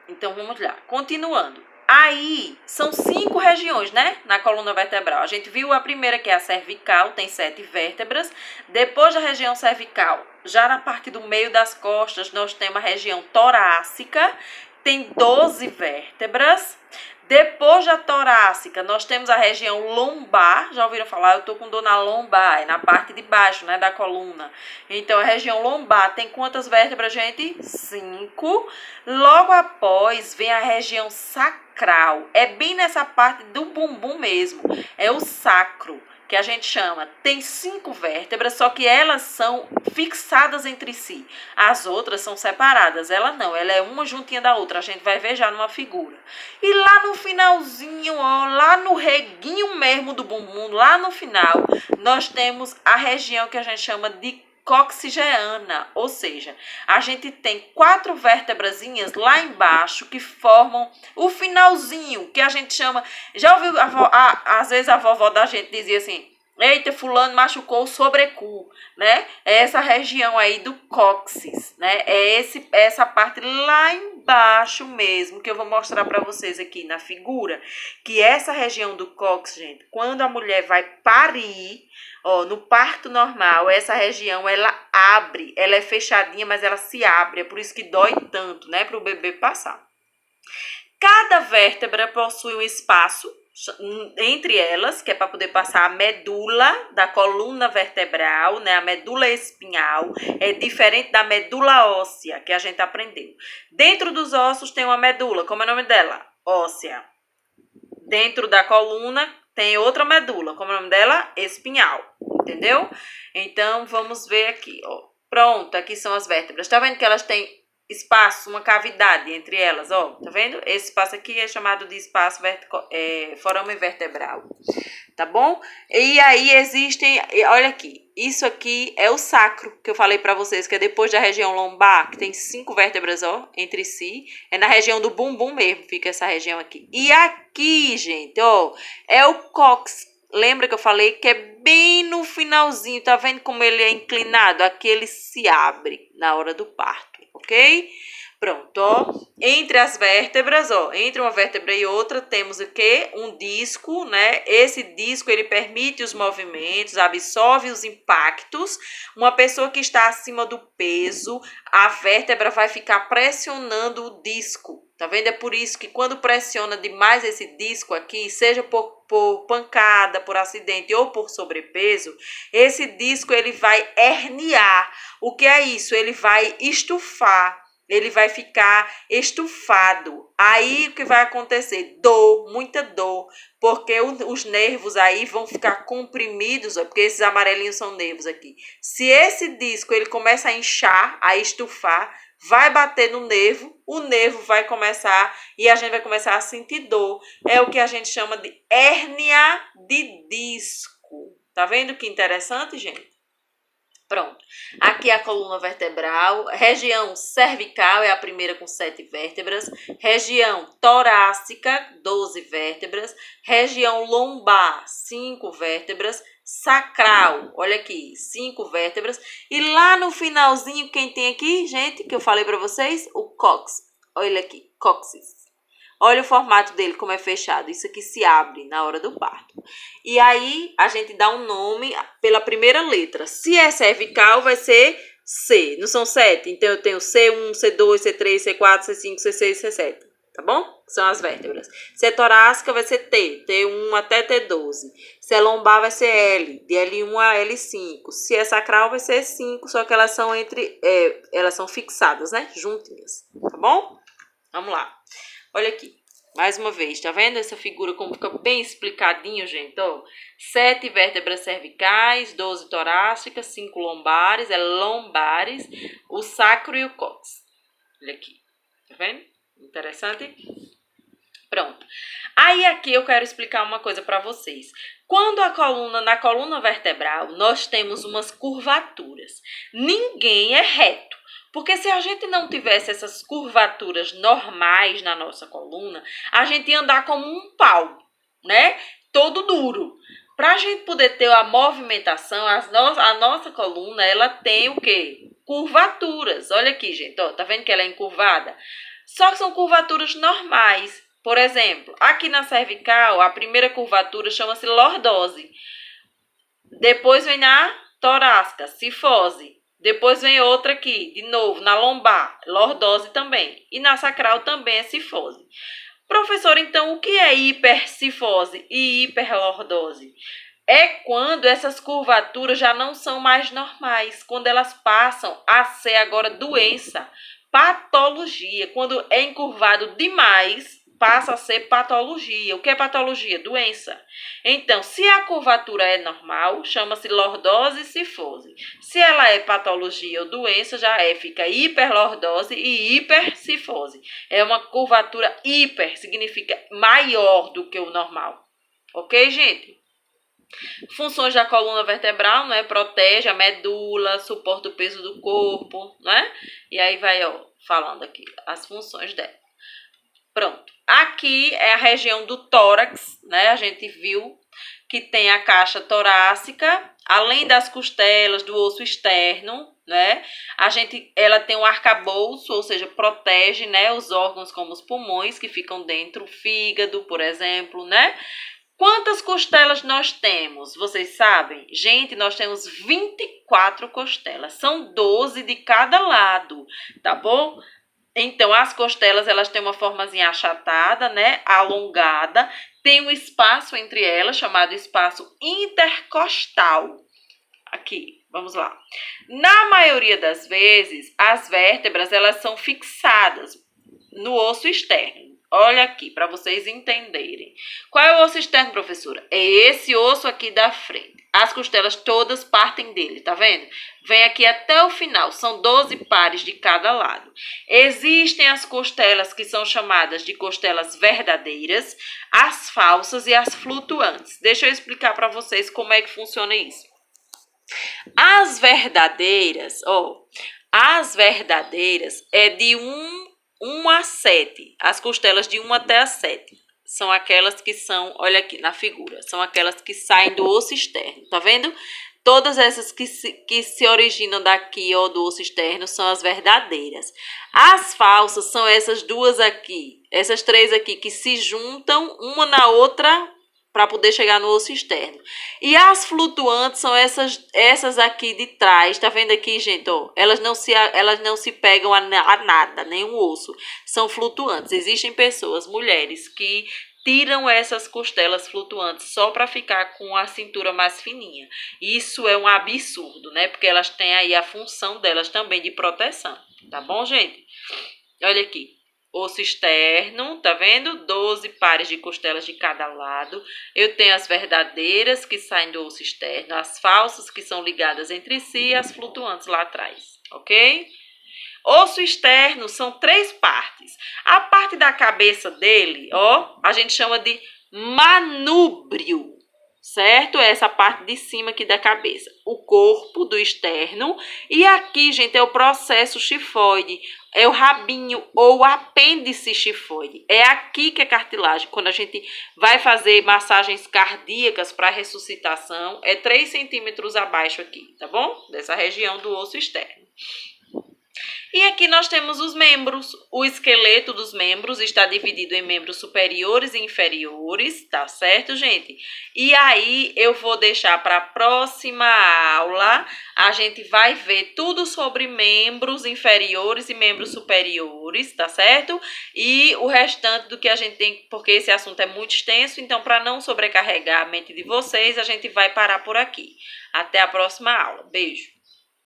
Então, vamos lá. Continuando. Aí, são 5 regiões, né? Na coluna vertebral. A gente viu a primeira, que é a cervical, tem 7 vértebras. Depois da região cervical, já na parte do meio das costas, nós temos a região torácica, tem 12 vértebras. Depois da torácica, nós temos a região lombar. Já ouviram falar? Eu tô com dor na lombar, é na parte de baixo, né, da coluna. Então, a região lombar tem quantas vértebras, gente? 5. Logo após, vem a região sacral. É bem nessa parte do bumbum mesmo. É o sacro, que a gente chama. Tem 5 vértebras, só que elas são fixadas entre si. As outras são separadas. Ela não, ela é uma juntinha da outra. A gente vai ver já numa figura. E lá no finalzinho, ó, lá no reguinho mesmo do bumbum, lá no final, nós temos a região que a gente chama de coxigeana, ou seja, a gente tem 4 vértebrazinhas lá embaixo que formam o finalzinho, que a gente chama... Já ouviu, às vezes a vovó da gente dizia assim: eita, fulano machucou o sobrecu, né? É essa região aí do cóccix, né? É essa parte lá embaixo mesmo, que eu vou mostrar para vocês aqui na figura, que essa região do cóccix, gente, quando a mulher vai parir, ó, no parto normal, essa região, ela abre, ela é fechadinha, mas ela se abre, é por isso que dói tanto, né, para o bebê passar. Cada vértebra possui um espaço entre elas, que é para poder passar a medula da coluna vertebral, né? A medula espinhal é diferente da medula óssea, que a gente aprendeu. Dentro dos ossos tem uma medula, como é o nome dela? Óssea. Dentro da coluna tem outra medula, como é o nome dela? Espinhal, entendeu? Então, vamos ver aqui, ó. Pronto, aqui são as vértebras. Tá vendo que elas têm espaço, uma cavidade entre elas, ó, tá vendo? Esse espaço aqui é chamado de espaço forame vertebral, tá bom? E aí existem, olha aqui, isso aqui é o sacro, que eu falei pra vocês, que é depois da região lombar, que tem 5 vértebras, ó, entre si, é na região do bumbum mesmo, fica essa região aqui. E aqui, gente, ó, é o cóccix. Lembra que eu falei que é bem no finalzinho, tá vendo como ele é inclinado? Aqui ele se abre na hora do parto, ok? Pronto, ó. Entre as vértebras, ó, entre uma vértebra e outra, temos o quê? Um disco, né? Esse disco, ele permite os movimentos, absorve os impactos. Uma pessoa que está acima do peso, a vértebra vai ficar pressionando o disco. Tá vendo? É por isso que quando pressiona demais esse disco aqui, seja por pancada, por acidente ou por sobrepeso, esse disco ele vai herniar. O que é isso? Ele vai estufar. Ele vai ficar estufado. Aí o que vai acontecer? Dor, muita dor, porque os nervos aí vão ficar comprimidos, ó, porque esses amarelinhos são nervos aqui. Se esse disco ele começa a inchar, a estufar, vai bater no nervo, o nervo vai começar e a gente vai começar a sentir dor. É o que a gente chama de hérnia de disco. Tá vendo que interessante, gente? Pronto. Aqui é a coluna vertebral, região cervical é a primeira com 7 vértebras, região torácica, 12 vértebras, região lombar, 5 vértebras, sacral, olha aqui, 5 vértebras, e lá no finalzinho, quem tem aqui, gente, que eu falei para vocês? O cóccix, olha aqui, cóccix. Olha o formato dele, como é fechado. Isso aqui se abre na hora do parto. E aí, a gente dá um nome pela primeira letra. Se é cervical, vai ser C. Não são 7? Então, eu tenho C1, C2, C3, C4, C5, C6, C7. Tá bom? São as vértebras. Se é torácica, vai ser T. T1 até T12. Se é lombar, vai ser L. De L1 a L5. Se é sacral, vai ser 5. Só que elas são elas são fixadas, né? Juntinhas. Tá bom? Vamos lá. Olha aqui, mais uma vez, tá vendo essa figura como fica bem explicadinho, gente? Ó, 7 vértebras cervicais, 12 torácicas, 5 lombares, lombares, o sacro e o cóccix. Olha aqui, tá vendo? Interessante? Pronto. Aí aqui eu quero explicar uma coisa para vocês. Quando na coluna vertebral, nós temos umas curvaturas. Ninguém é reto. Porque se a gente não tivesse essas curvaturas normais na nossa coluna, a gente ia andar como um pau, né? Todo duro. Para a gente poder ter a movimentação, a nossa coluna, ela tem o quê? Curvaturas. Olha aqui, gente, ó, tá vendo que ela é encurvada? Só que são curvaturas normais. Por exemplo, aqui na cervical, a primeira curvatura chama-se lordose. Depois vem na torácica, cifose. Depois vem outra aqui, de novo, na lombar, lordose também. E na sacral também é cifose. Professor, então o que é hipercifose e hiperlordose? É quando essas curvaturas já não são mais normais, quando elas passam a ser agora doença, patologia. Quando é encurvado demais, passa a ser patologia. O que é patologia? Doença. Então, se a curvatura é normal, chama-se lordose e cifose. Se ela é patologia ou doença, fica hiperlordose e hipercifose. É uma curvatura hiper, significa maior do que o normal. Ok, gente? Funções da coluna vertebral, né? Protege a medula, suporta o peso do corpo, né? E aí vai, falando aqui as funções dela. Pronto. Aqui é a região do tórax, né? A gente viu que tem a caixa torácica, além das costelas, do osso externo, né? Ela tem um arcabouço, ou seja, protege, né, os órgãos como os pulmões que ficam dentro, o fígado, por exemplo, né? Quantas costelas nós temos? Vocês sabem? Gente, nós temos 24 costelas. São 12 de cada lado, tá bom? Então, as costelas, elas têm uma formazinha achatada, né? Alongada. Tem um espaço entre elas, chamado espaço intercostal. Aqui, vamos lá. Na maioria das vezes, as vértebras, elas são fixadas no osso externo. Olha aqui, para vocês entenderem. Qual é o osso externo, professora? É esse osso aqui da frente. As costelas todas partem dele, tá vendo? Vem aqui até o final, são 12 pares de cada lado. Existem as costelas que são chamadas de costelas verdadeiras, as falsas e as flutuantes. Deixa eu explicar para vocês como é que funciona isso. As verdadeiras é de 1 a 7, as costelas de 1 até a 7. São aquelas que são, olha aqui na figura, são aquelas que saem do osso externo, tá vendo? Todas essas que se originam daqui, do osso externo, são as verdadeiras. As falsas são essas duas aqui, essas três aqui, que se juntam uma na outra para poder chegar no osso externo. E as flutuantes são essas aqui de trás, tá vendo aqui, gente? Elas não se pegam a nada, nenhum osso. São flutuantes. Existem pessoas, mulheres, que tiram essas costelas flutuantes só para ficar com a cintura mais fininha. Isso é um absurdo, né? Porque elas têm aí a função delas também de proteção, tá bom, gente? Olha aqui. Osso externo, tá vendo? 12 pares de costelas de cada lado. Eu tenho as verdadeiras que saem do osso externo, as falsas que são ligadas entre si e as flutuantes lá atrás, ok? Osso externo são 3 partes. A parte da cabeça dele, a gente chama de manúbrio, certo? É essa parte de cima aqui da cabeça. O corpo do externo. E aqui, gente, é o processo xifoide. É o rabinho ou o apêndice xifoide. É aqui que é cartilagem. Quando a gente vai fazer massagens cardíacas para ressuscitação, é 3 centímetros abaixo aqui, tá bom? Dessa região do osso externo. E aqui nós temos os membros. O esqueleto dos membros está dividido em membros superiores e inferiores, tá certo, gente? E aí eu vou deixar para a próxima aula. A gente vai ver tudo sobre membros inferiores e membros superiores, tá certo? E o restante do que a gente tem, porque esse assunto é muito extenso, então para não sobrecarregar a mente de vocês, a gente vai parar por aqui. Até a próxima aula. Beijo!